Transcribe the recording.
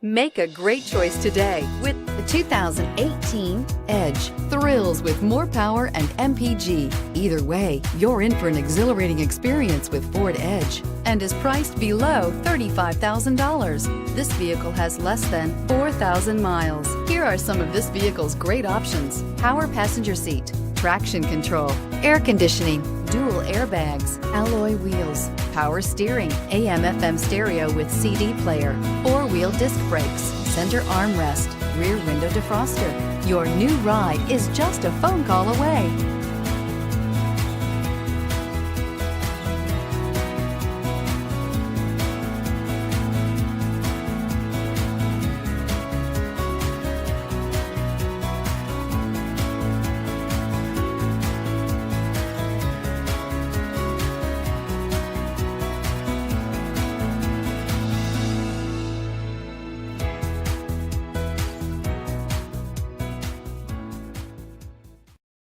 Make a great choice today with the 2018 Edge. Thrills with more power and MPG. Either way, you're in for an exhilarating experience with Ford Edge and is priced below $35,000. This vehicle has less than 4,000 miles. Here are some of this vehicle's great options: power passenger seat, traction control, air conditioning, dual airbags, alloy wheels, power steering, AM/FM stereo with CD player, four-wheel disc brakes, center armrest, rear window defroster. Your new ride is just a phone call away.